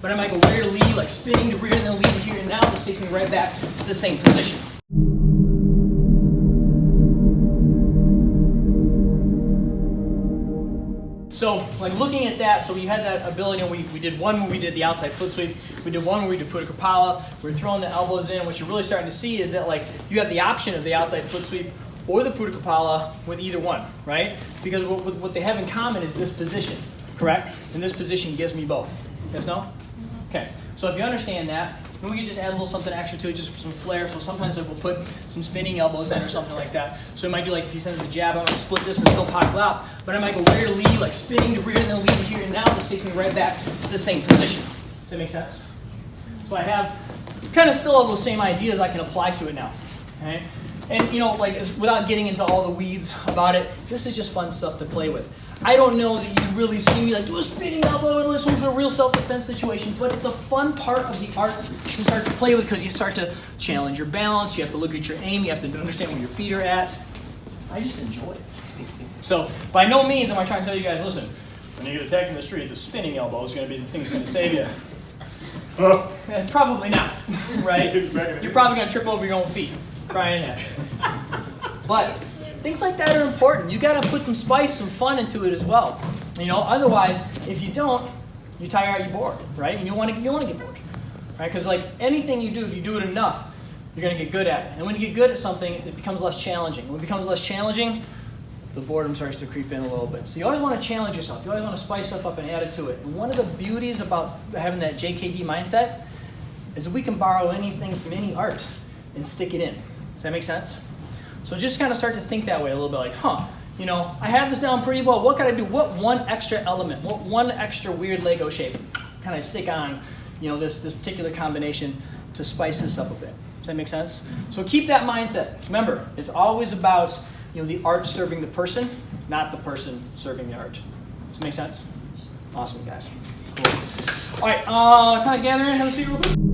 but I might go rear to lead, like spinning to rear and then lead to here, and now this takes me right back to the same position. So, like looking at that, so we had that ability, and we did one where we did the outside foot sweep, we did one where we did Panantukan, we were throwing the elbows in. What you're really starting to see is that like you have the option of the outside foot sweep or the Panantukan with either one, right? Because what they have in common is this position, correct? And this position gives me both. Yes, no? Okay, so if you understand that, then we can just add a little something extra to it, just for some flair. So sometimes we'll put some spinning elbows in or something like that. So it might do like if he sends the jab, I might split this and still pocket out. But I might go rear to lead, like spinning to rear and then lead to here. And now this takes me right back to the same position. Does that make sense? So I have kind of still have those same ideas I can apply to it now. Okay? And you know, like without getting into all the weeds about it, this is just fun stuff to play with. I don't know that you really see me like do a spinning elbow and this one's a real self-defense situation, but it's a fun part of the art to start to play with because you start to challenge your balance, you have to look at your aim, you have to understand where your feet are at. I just enjoy it. So by no means am I trying to tell you guys, listen, when you get attacked in the street, the spinning elbow is going to be the thing that's going to save you. Probably not, right? You're probably going to trip over your own feet, crying at it. But things like that are important. You got to put some spice, some fun into it as well. You know, otherwise, if you don't, you tire out, you're bored, right? And you want to get bored, right? Because like anything you do, if you do it enough, you're going to get good at it. And when you get good at something, it becomes less challenging. When it becomes less challenging, the boredom starts to creep in a little bit. So you always want to challenge yourself. You always want to spice stuff up and add it to it. And one of the beauties about having that JKD mindset is that we can borrow anything from any art and stick it in. Does that make sense? So just kind of start to think that way a little bit, like, you know, I have this down pretty well. What can I do? What one extra element, what one extra weird Lego shape can I stick on, you know, this particular combination to spice this up a bit? Does that make sense? So keep that mindset. Remember, it's always about, you know, the art serving the person, not the person serving the art. Does that make sense? Awesome, guys. Cool. All right, kind of gather in, have a seat real quick.